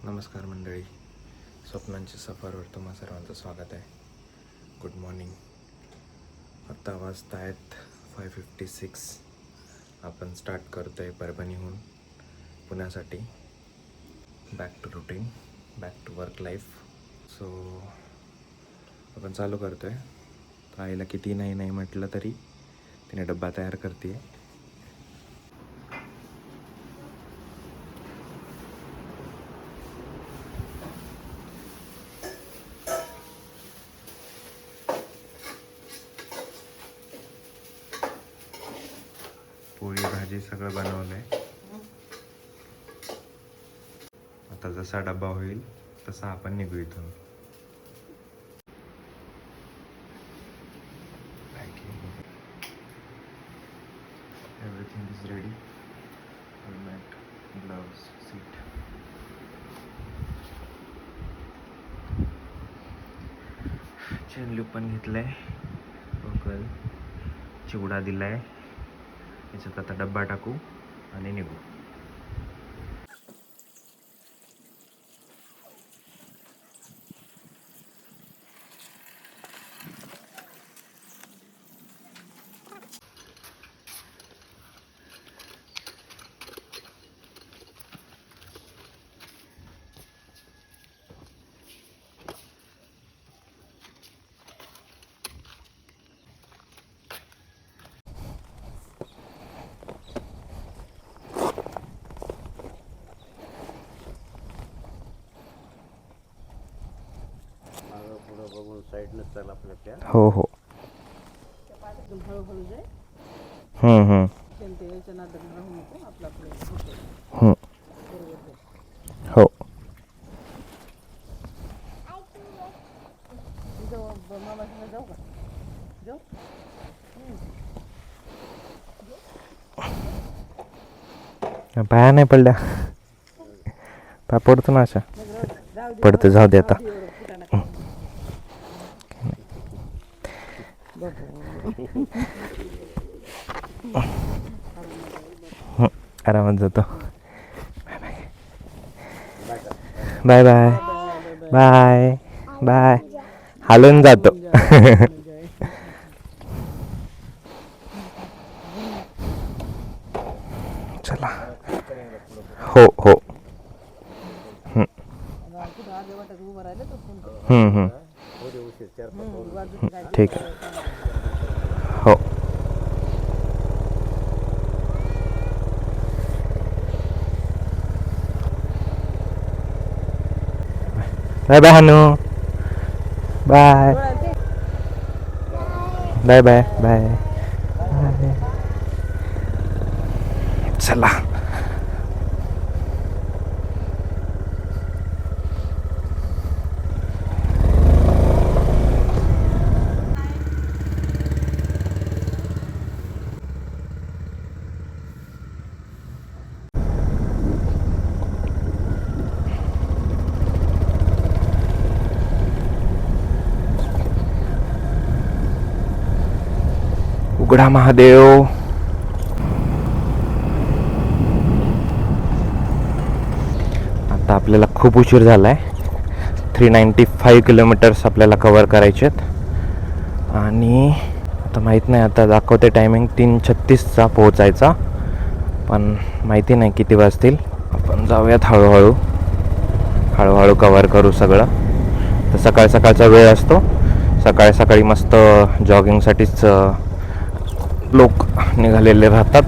नमस्कार मंडळी, स्वप्नांच्या सफरवर तुम्हा सर्वांचं स्वागत आहे. Good morning. आत्ता वाजता आहेत 5:56. आपण स्टार्ट करतो आहे परभणीहून पुण्यासाठी. Back to routine, back to work life. So आपण चालू करतो आहे. आईला किती नाही म्हटलं तरी तिने डब्बा तयार करते आहे. पोळी भाजी सगळं बनवलं आहे. आता जसा डब्बा होईल तसा आपण निघू इथून. Everything is ready. Helmet, gloves, seat. Chain loop पण घेतलाय. ओकल चिवडा दिलाय. याच्यात आता डब्बा टाकू आणि निघू. हो हो. हो. पाया नाही पडल्या. पाय पडतो ना अशा. पडते, जाऊ दे आता. आरामात जातो. Bye bye bye bye. हालून जातो. चला. हो हो. ठीक आहे. हो. Bye bye Hanu. Bye bye bye bye. चला. उघडा महादेव. आता आपल्याला खूप उशीर झाला आहे. 395 किलोमीटर्स आपल्याला कवर करायचे आहेत. आणि आता माहीत नाही, आता दाखवते टायमिंग 3:36चा पोहोचायचा, पण माहिती नाही किती वाजतील. आपण जाऊयात हळूहळू. हळूहळू कवर करू सगळं. तर सकाळचा वेळ असतो. सकाळी मस्त जॉगिंगसाठीच लोक निघालेले राहतात.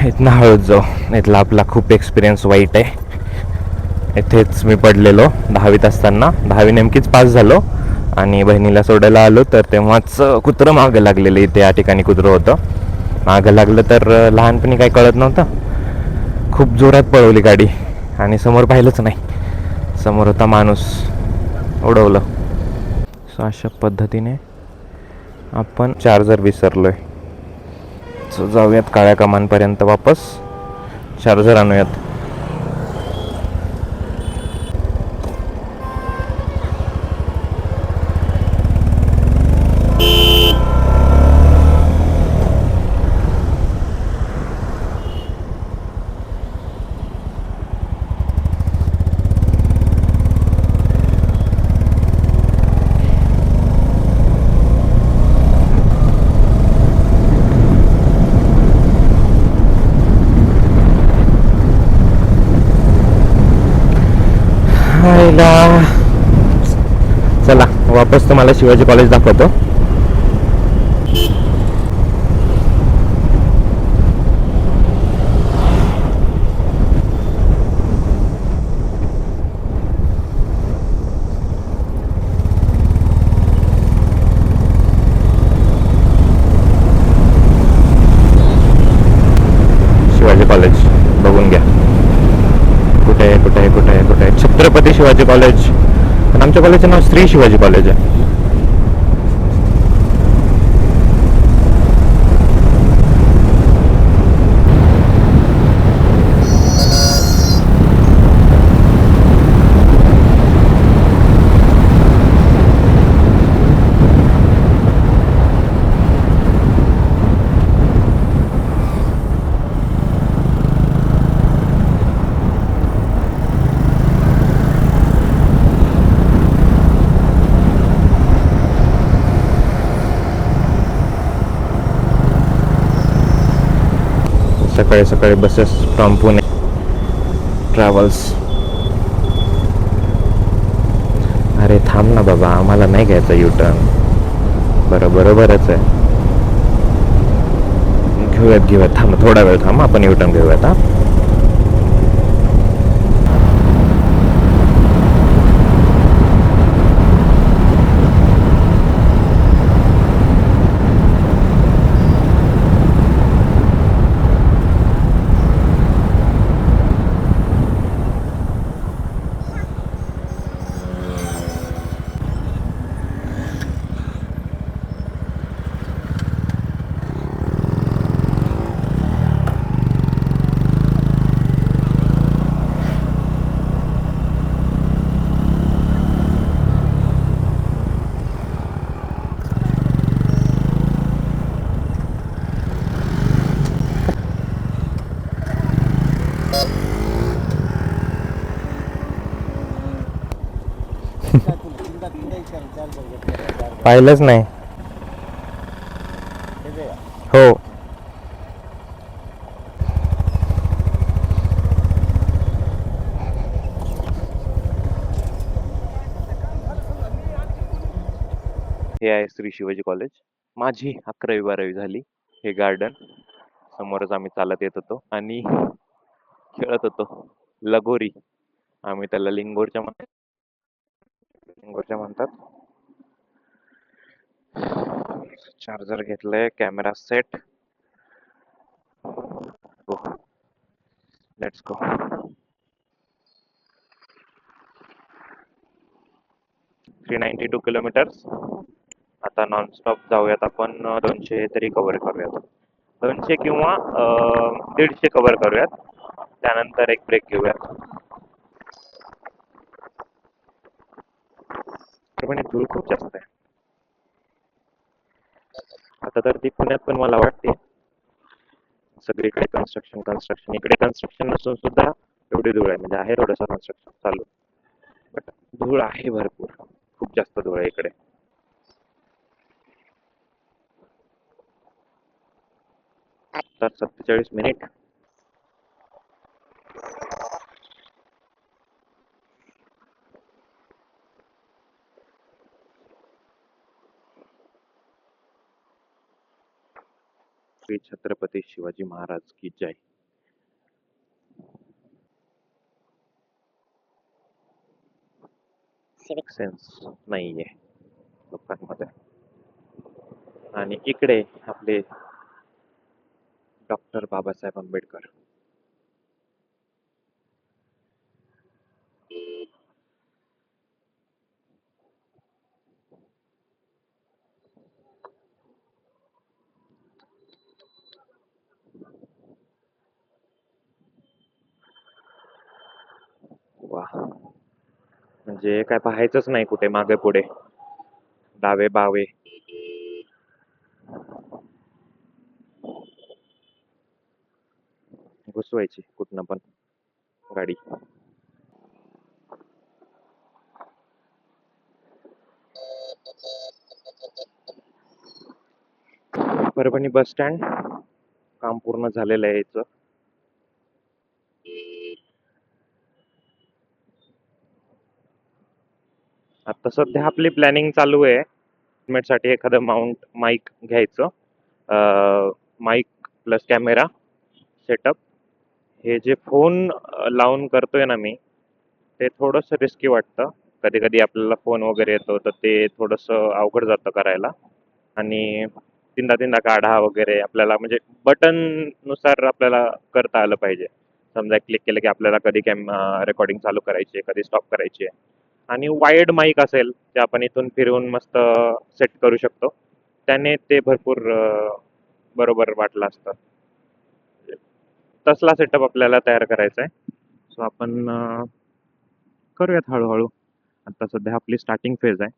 इथनं हळूच जाऊ. इथला आपला खूप एक्सपिरियन्स वाईट आहे. इथेच मी पडलेलो 10वीत असताना. 10वी नेमकीच पास झालो आणि बहिणीला सोडायला आलो, तर तेव्हाच कुत्रं मागं लागलेलं. इथे या ठिकाणी कुत्रं होतं. मागं लागलं तर लहानपणी काही कळत नव्हतं. खूप जोरात पळवली गाडी आणि समोर पाहिलंच नाही. समोर होता माणूस, उडवलं. सो अशा पद्धतीने आपण चार्जर विसरलोय. सो जाऊयात काळ्या कमानपर्यंत वापस. चार्जर आणूयात. वापस तुम्हाला शिवाजी कॉलेज दाखवतो. शिवाजी कॉलेज बघून घ्या. कुठे आहे कुठे आहे कुठे आहे कुठे आहे? छत्रपती शिवाजी कॉलेज. पण आमच्या कॉलेजचं नाव श्री शिवाजी कॉलेज आहे. सकाळी सकाळी बसेस फ्रॉम पुणे ट्रॅव्हल्स. अरे थांब ना बाबा, आम्हाला नाही घ्यायचं युटर्न. बरोबरच आहे. घेऊयात थांब, थोडा वेळ थांब, आपण युटर्न घेऊयात. हा पाहिलंच नाही. हो. हे आहे श्री शिवाजी कॉलेज. माझी 11वी-12वी झाली. हे गार्डन समोरच आम्ही चालत येत होतो आणि खेळत होतो लगोरी. आम्ही त्याला लिंगोरच्या म्हणतात. चार्जर घेतलंय, camera set. Let's go. 392 kilometres. आता नॉनस्टॉप जाऊयात आपण. 200 तरी कव्हर करूयात. 200 किंवा 150 कव्हर करूयात. त्यानंतर एक ब्रेक घेऊयात. पण धूळ खूप जास्त आहे आता तर. ती पुण्यात पण मला वाटते सगळीकडे कन्स्ट्रक्शन. इकडे कन्स्ट्रक्शन नसून सुद्धा एवढी धूळ आहे. म्हणजे आहे थोडंसं कन्स्ट्रक्शन चालू, बट धूळ आहे भरपूर. खूप जास्त धूळ आहे इकडे. तर 47 मिनिट. श्री छत्रपती शिवाजी महाराज की जय. सिविक सेन्स नाहीये लोकांमध्ये. आणि इकडे आपले डॉक्टर बाबासाहेब आंबेडकर. वा, म्हणजे काय पाहायचंच नाही कुठे मागे पुढे, डावे बावे. घुसवायची कुठनं पण गाडी. Parbhani bus stand. काम पूर्ण झालेलं आहे याचं. आता तर सध्या आपली प्लॅनिंग चालू आहे साठी एखादं माउंट माईक घ्यायचं. Mic plus camera setup. हे जे फोन लावून करतोय ना मी, ते थोडंसं रिस्की वाटतं. कधी कधी आपल्याला फोन वगैरे येतो तर ते थोडंसं अवघड जातं करायला. आणि तीनदा तीनदा काढा वगैरे आपल्याला, म्हणजे बटन नुसार आपल्याला करता आलं पाहिजे. समजा क्लिक केलं की आपल्याला कधी रेकॉर्डिंग चालू करायची आहे, कधी स्टॉप करायची आहे. आणि वायर्ड माईक असेल ते आपण इथून फिरवून मस्त सेट करू शकतो. त्याने ते भरपूर बरोबर वाटलं असतं. तसला सेटअप आपल्याला तयार करायचा आहे. सो आपण करूयात हळूहळू. आता सध्या आपली स्टार्टिंग फेज आहे.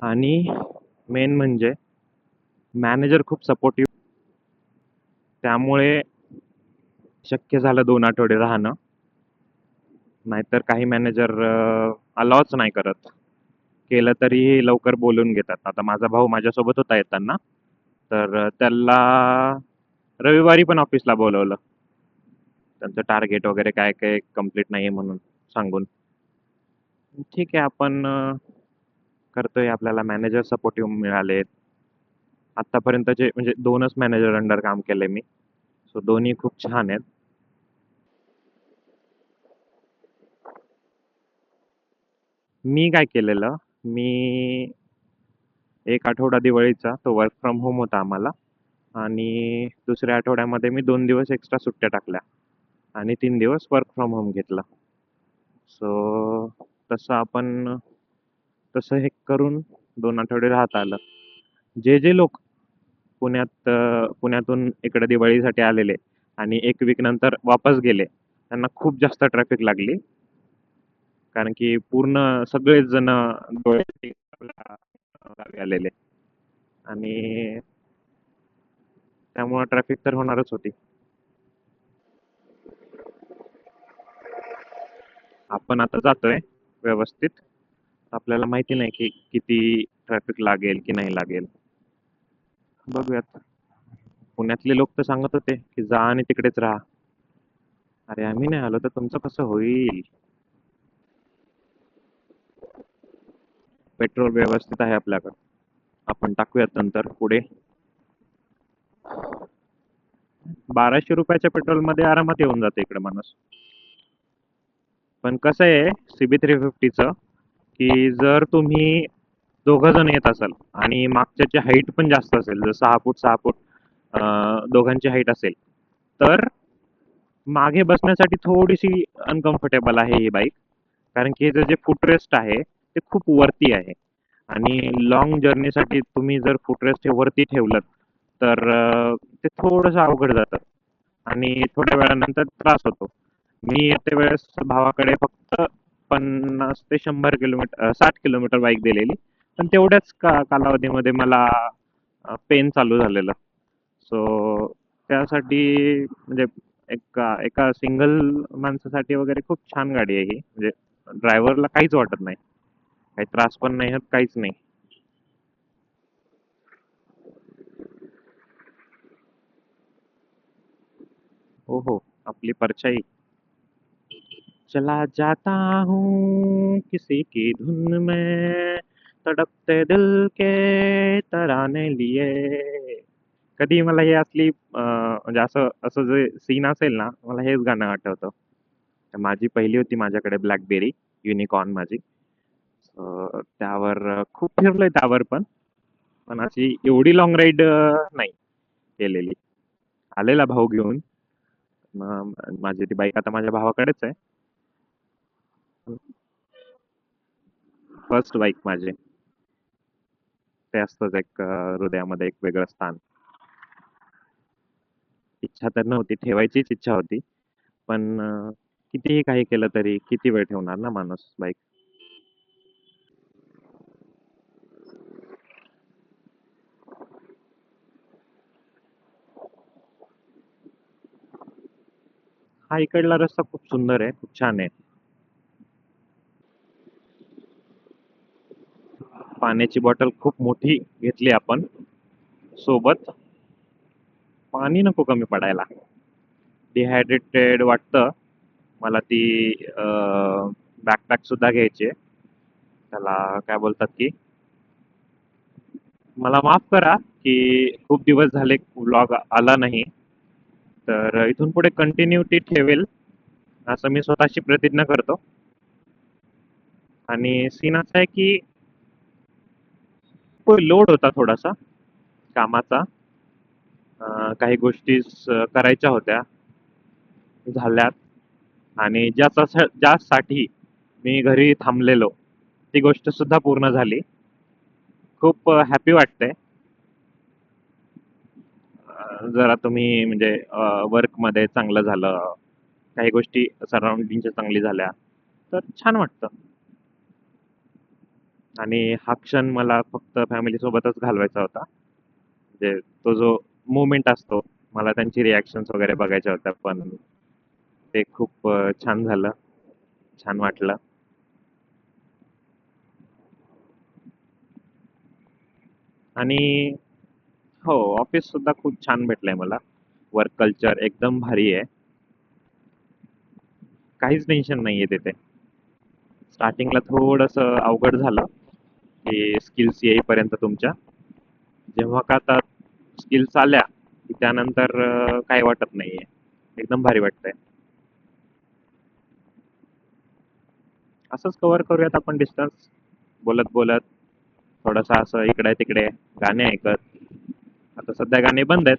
आणि मेन म्हणजे मॅनेजर खूप सपोर्टिव्ह. त्यामुळे शक्य झालं 2 आठवडे राहणं. नाहीतर काही मॅनेजर अलाउच नाही करत. केलं तरीही लवकर बोलून घेतात. आता माझा भाऊ माझ्यासोबत होता येताना, तर त्याला रविवारी पण ऑफिसला बोलवलं. त्यांचं टार्गेट वगैरे काय काय कंप्लीट नाही आहे म्हणून सांगून. ठीक आहे, आपण करतोय. आपल्याला मॅनेजर सपोर्टिव्ह मिळालेत. आत्तापर्यंतचे म्हणजे 2च मॅनेजर अंडर काम केलंय मी. सो दोन्ही खूप छान आहेत. मी काय केलेलं, मी 1 आठवडा दिवाळीचा तो वर्क फ्रॉम होम होता आम्हाला. आणि दुसऱ्या आठवड्यामध्ये मी 2 दिवस एक्स्ट्रा सुट्ट्या टाकल्या आणि 3 दिवस वर्क फ्रॉम होम घेतलं. सो तसं आपण तसं हे करून 2 आठवडे राहता आलं. जे जे लोक पुण्यातून इकडे दिवाळीसाठी आलेले आणि 1 वीक नंतर वापस गेले, त्यांना खूप जास्त ट्रॅफिक लागली. कारण की पूर्ण सगळेच जण दिवाळीसाठी आपल्या गावी आलेले. आणि त्यामुळे ट्रॅफिक तर होणारच होती. आपण आता जातोय व्यवस्थित. आपल्याला माहिती नाही की किती ट्रॅफिक लागेल की नाही लागेल. बघूयात. पुण्यातले लोक तर सांगत होते की जा आणि तिकडेच राहा. अरे आम्ही नाही आलो तर तुमचं कसं होईल? पेट्रोल व्यवस्थित आहे आपल्याकडं. आपण टाकूयात नंतर पुढे. 1200 रुपयाच्या पेट्रोलमध्ये आरामात येऊन जाते इकडे माणूस. पण कसं आहे CB 350चं, की जर तुम्ही 2 जण येत असाल आणि मागच्याची हाईट पण जास्त असेल, जर 6 फूट 6 फूट दोघांची हाईट असेल, तर मागे बसण्यासाठी थोडीशी अनकम्फर्टेबल आहे ही बाईक. कारण की याचं जे फुटरेस्ट आहे ते खूप वरती आहे. आणि लॉंग जर्नीसाठी तुम्ही जर फुटरेस्ट हे वरती ठेवलं तर ते थोडंसं अवघड जातं आणि थोड्या वेळानंतर त्रास होतो. मी येते वेळेस भावाकडे फक्त 50 ते 100 किलोमीटर 60 किलोमीटर बाईक दिलेली. पण तेवढ्याच कालावधीमध्ये मला पेन चालू झालेलं. सो त्यासाठी म्हणजे एका एका सिंगल माणसासाठी वगैरे खूप छान गाडी आहे ही. म्हणजे ड्रायव्हरला काहीच वाटत नाही. काही त्रास पण नाही होत, काहीच नाही. हो हो, आपली परछाई. चला जाता हूँ किसी की धुन में, तड़पते दिल के तराने लिए. कधी मला हे असली म्हणजे असं असं जे सीन असेल ना, मला हेच गाणं आठवतं. तर माझी पहिली होती माझ्याकडे ब्लॅकबेरी युनिकॉर्न माझी. त्यावर खूप फिरलोय त्यावर पण. पण अशी एवढी लॉंग राईड नाही केलेली. आलेला भाऊ घेऊन. माझी ती बाईक आता माझ्या भावाकडेच आहे. फर्स्ट बाईक माझी. ते असतंच एक हृदयामध्ये एक वेगळं स्थान. इच्छा तर नव्हती, ठेवायचीच इच्छा होती. पण कितीही काही केलं तरी किती वेळ ठेवणार ना माणूस बाईक. हा इकडला रस्ता खूप सुंदर आहे, खूप छान आहे. पाण्याची बॉटल खूप मोठी घेतली आपण सोबत. पाणी नको कमी पडायला. डिहायड्रेटेड वाटतं मला. ती बॅकपॅक सुद्धा घ्यायची आहे. त्याला काय बोलतात की, मला माफ करा की खूप दिवस झाले व्लॉग आला नाही. तर इथून पुढे कंटिन्युटी ठेवेल असं मी स्वतःची प्रतिज्ञा करतो. आणि सीन असा आहे की लोड होता थोडासा कामाचा. काही गोष्टी करायच्या होत्या, झाल्यात. आणि ज्यासाठी मी घरी थांबलेलो ती गोष्ट सुद्धा पूर्ण झाली. खूप हॅपी वाटतंय. जरा तुम्ही म्हणजे वर्कमध्ये चांगलं झालं, काही गोष्टी सराउंडिंगच्या चांगली झाल्या तर छान वाटतं. आणि हा क्षण मला फक्त फॅमिली सोबतच घालवायचा होता. म्हणजे तो जो मोमेंट असतो, मला त्यांची रिॲक्शन्स वगैरे बघायच्या होत्या. पण ते खूप छान झालं, छान वाटलं. आणि हो, ऑफिस सुद्धा खूप छान भेटलंय मला. वर्क कल्चर एकदम भारी आहे. काहीच टेन्शन नाहीये तिथे. स्टार्टिंगला थोडंसं अवघड झालं की स्किल्स येईपर्यंत तुमच्या. जेव्हा का आता स्किल्स आल्या की त्यानंतर काही वाटत नाहीये. एकदम भारी वाटतंय. असंच कव्हर करूयात आपण डिस्टन्स, बोलत बोलत थोडंसं असं इकडे तिकडे गाणे ऐकत. आता सध्या गाणे बंद आहेत.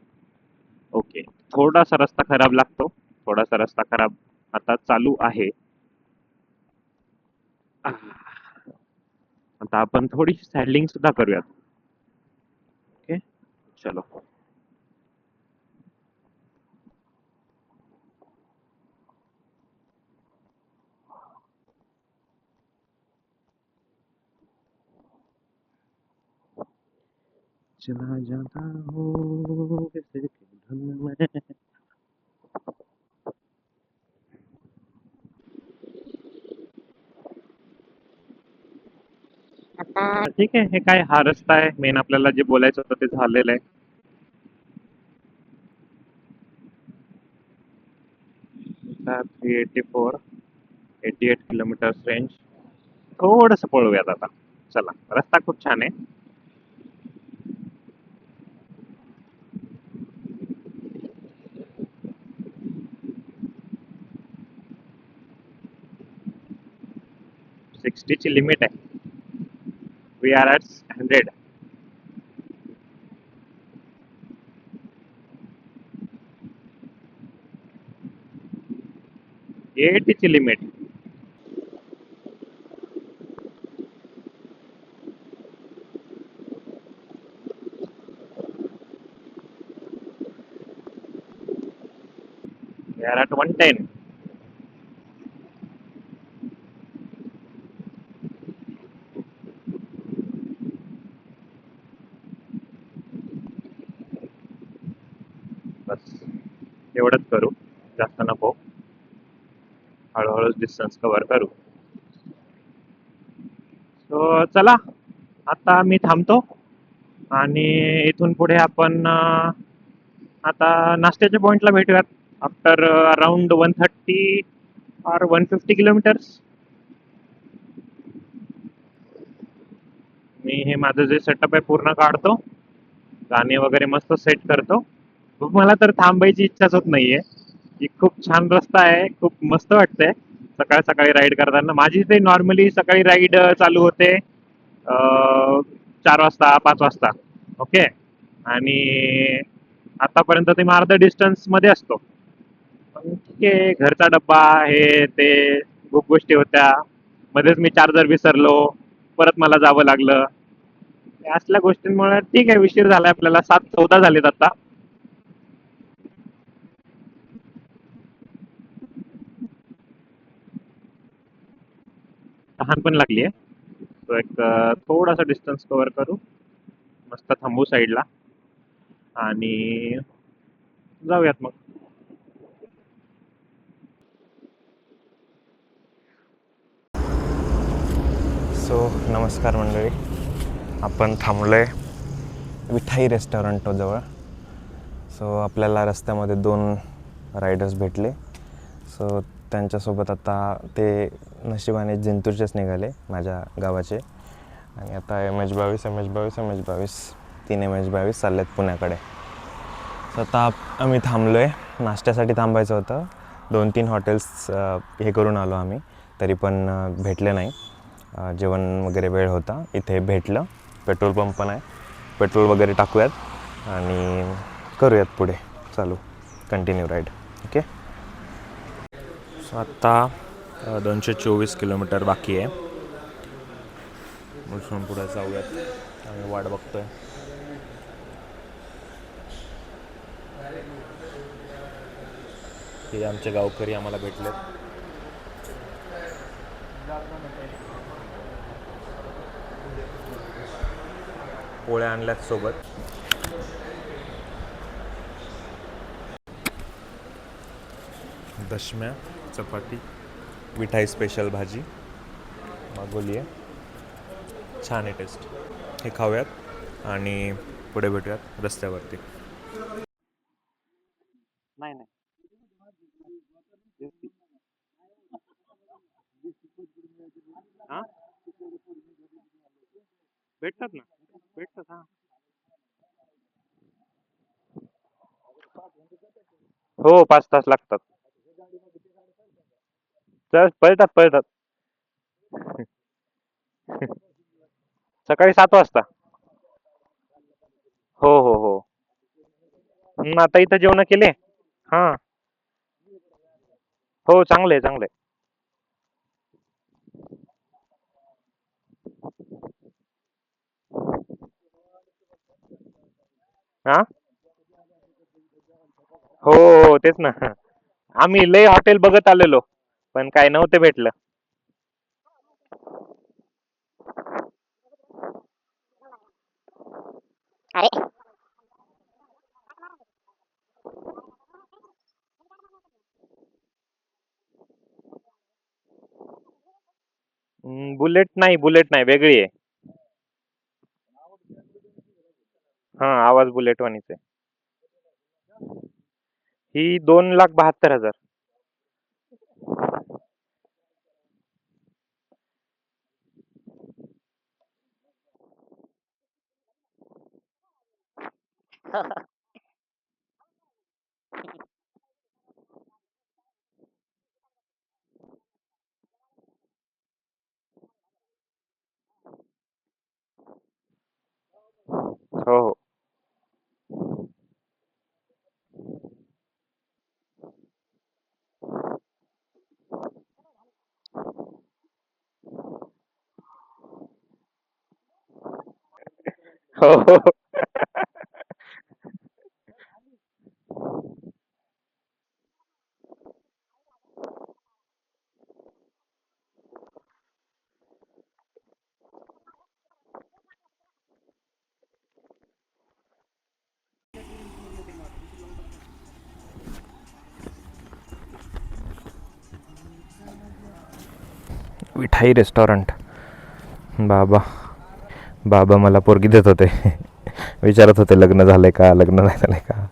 ओके. थोडासा रस्ता खराब लागतो, थोडासा रस्ता खराब आता चालू आहे. आता आपण थोडीशी सॅडलिंग सुद्धा करूयात. ओके, चलो. चला जाता हूँ किसी की धुन में. ठीक आहे. हे काय, हा रस्ता आहे. मेन आपल्याला जे बोलायचं होतं ते झालेलं आहे. 384, 88 किलोमीटर्स रेंज. थोडंसं पळूयात आता. चला, रस्ता खूप छान आहे. 60 ची लिमिट आहे. We are at 100. 80 ची लिमिट. We are at 110. बस एवढंच करू, जास्त नको. हळूहळूच डिस्टन्स कव्हर करू. सो चला, आता मी थांबतो. आणि इथून पुढे आपण आता नाश्त्याच्या पॉइंटला भेटूयात आफ्टर अराउंड 130 और 150 किलोमीटर्स. मी हे माझं जे सेटअप आहे पूर्ण काढतो, गाणे वगैरे मस्त सेट करतो. मला तर थांबायची इच्छाच होत नाहीये की खूप छान रस्ता आहे, खूप मस्त वाटतंय सकाळ सकाळी राईड करताना. माझी ते नॉर्मली सकाळी राईड चालू होते 4 वाजता 5 वाजता. ओके. आणि आतापर्यंत ते मी अर्धा डिस्टन्स मध्ये असतो. पण ठीक आहे, घरचा डब्बा हे ते खूप गोष्टी होत्या. मध्येच मी चार्जर विसरलो, परत मला जावं लागलं. या असल्या गोष्टींमुळे ठीक आहे, उशीर झालाय आपल्याला. 7:14 झालेत आता. तहान पण लागली आहे. तो एक थोडासा डिस्टन्स कव्हर करू, मस्त थांबू साईडला आणि जाऊयात मग. सो नमस्कार मंडळी. आपण थांबलोय विठाई रेस्टॉरंटजवळ. सो आपल्याला रस्त्यामध्ये 2 रायडर्स भेटले. सो त्यांच्यासोबत आता ते नशिबाने जिंतूरचेच निघाले माझ्या गावाचे. आणि आता MH22 MH22 MH22 3 MH22 चाललेत पुण्याकडे. सो आता आम्ही थांबलो आहे. नाश्त्यासाठी थांबायचं होतं. 2-3 हॉटेल्स हे करून आलो आम्ही, तरी पण भेटले नाही. जेवण वगैरे वेळ होता. इथे भेटलं. पेट्रोल पंप पण आहे. पेट्रोल वगैरे टाकूयात आणि करूयात पुढे चालू कंटिन्यू राईड. ओके. सो आत्ता 224 किलोमीटर बाकी आहे. उठून पुढे जाऊयात. आम्ही वाट बघतोय. हे आमचे गावकरी आम्हाला भेटलेत. पोळ्या आणल्यात सोबत. दशम्या, चपाती, मिठाई, स्पेशल भाजी मागवली आहे. छान आहे टेस्ट. हे खाऊयात आणि पुढे भेटूयात रस्त्यावरती. नाही नाही हां भेटतात ना, भेटतात. हां हो 5 तास लागतात. तर पळतात. सकाळी 7 वाजता. हो. आता इथं जेवण केले. हां हो चांगले. हां हो तेच ना. आम्ही लय हॉटेल बघत आलेलो पण काय नव्हते भेटलं. बुलेट नाही वेगळी आहे. हां आवाज बुलेट वाणीच आहे. ही 2,72,000. हो हो. विठाई रेस्टॉरंट. बाबा मला पोरगी देत होते. विचारत होते लग्न झालंय का, लग्न नाही झालंय का.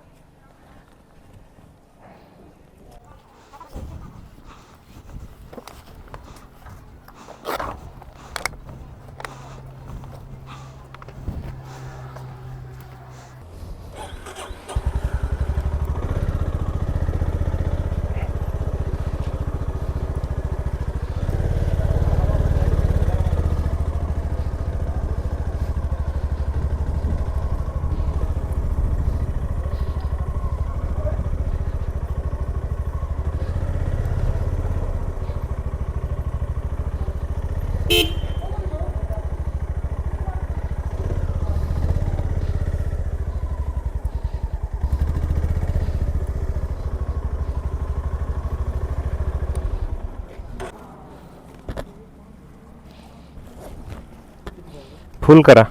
फुल करा.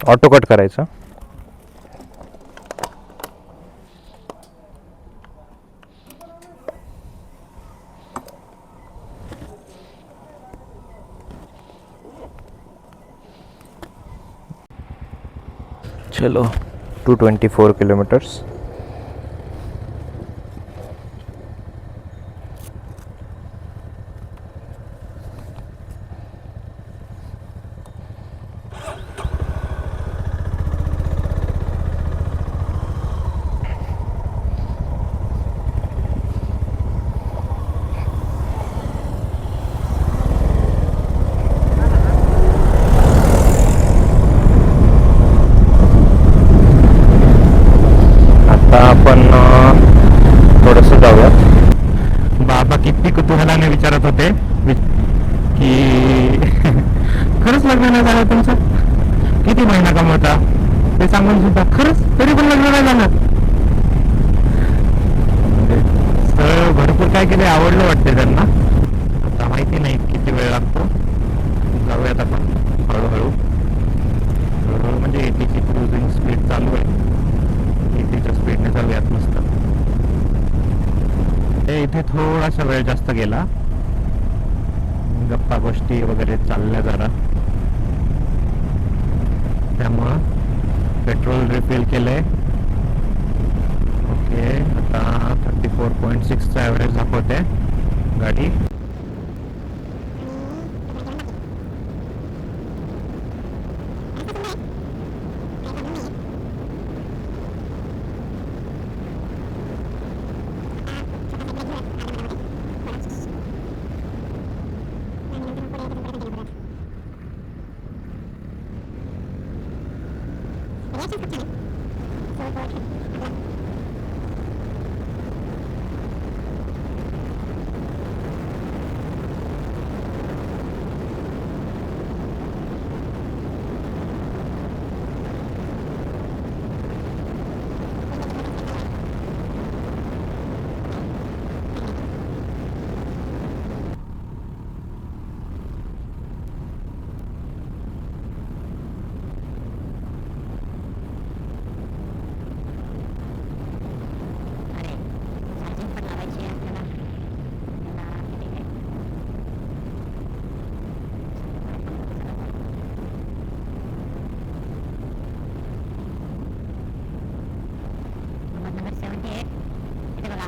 ऑटो कट करायचं. चलो 224 किलोमीटर्स. आता आपण थोडंसं जाऊयात. बाबा किती कुतूहलाने विचारत होते की खरंच लग्न नाही झालं तुमचं, किती महिना कमवता ते सांगून सुद्धा खरंच तरी पण लग्न नाही झालं. म्हणजे स्थळ भरपूर काय केले, आवडलं वाटते त्यांना. आता माहिती नाही किती वेळ लागतो. जाऊयात आपण हळूहळू. हळूहळू म्हणजे एटीची क्रुझिंग स्पीड चालू आहे. एटीच्या स्पीडने जाऊयात मस्त. इथे थोडासा वेळ जास्त गेला, गप्पा गोष्टी वगैरे चालल्या जरा, त्यामुळं पेट्रोल रिफिल केलंय. ओके, आता 34.6चा ॲव्हरेज दाखवते गाडी.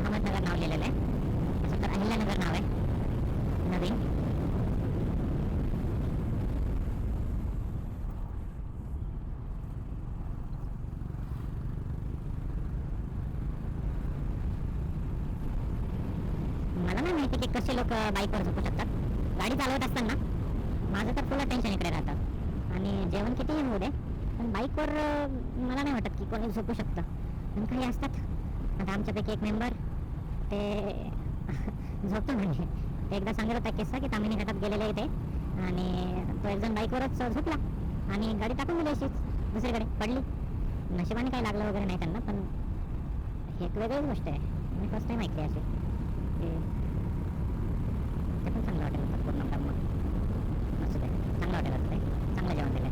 अहमदनगर नाव लिहिलेलं आहे, तसं तर अहिल्यानगर नाव आहे नवीन. मला नाही माहिती की कसे लोक बाईकवर झोपू शकतात. गाडी चालवत असताना माझं तर फुल टेन्शन इकडे राहतं, आणि जेवण कितीही होऊ दे, पण बाईकवर मला नाही वाटत की कोणी झोपू शकतं. पण काही असतात, आता आमच्यापैकी एक मेंबर ते झोपतो. म्हणजे ते एकदा सांगत होता किस्सा की तामिनी घाटात गेलेले इथे, आणि तो एक जण बाईकवरच झोपला आणि गाडी टाकून दिली अशीच दुसरीकडे पडली. नशिबाने काही लागलं वगैरे नाही त्यांना, पण ही एक वेगळीच गोष्ट आहे. मी फर्स्ट टाइम ऐकली अशी. ते पण चांगलं हॉटेल होतं, पूर्ण ब्रह्म. असं ते चांगलं हॉटेल असते, चांगलं जेवण दिलं.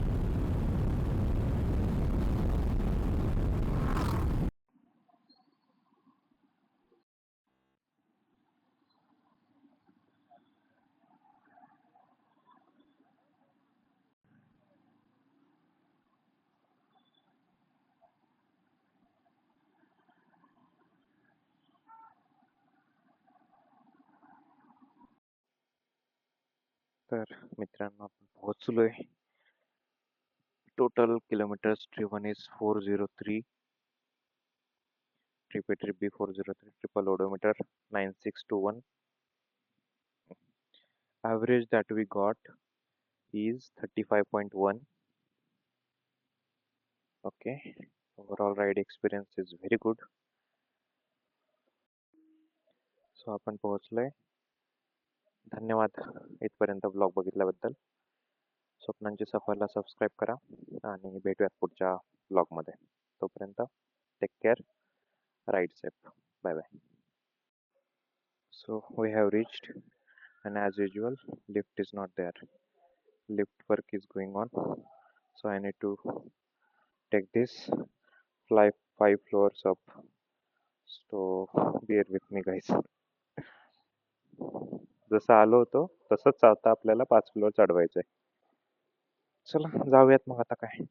तर मित्रांनो, आपण पोहोचलोय. Total kilometres driven is 403. Trip A trip B403, triple odometer 9621. Average that we got is 35.1. Okay, overall ride experience is very good. So आपण पोहोचलोय. धन्यवाद इथपर्यंत ब्लॉग बघितल्याबद्दल. स्वप्नांची सफरला सबस्क्राईब करा आणि भेटूयात पुढच्या ब्लॉगमध्ये. तोपर्यंत take care, ride safe, bye bye. So we have reached, and as usual, lift is not there. Lift work is going on, so I need to take this, fly 5 floors up. So bear with me, guys. जसं आलो होतो तसंच आता आपल्याला 5 floor चढवायचंय. चला जाऊयात मग आता काय.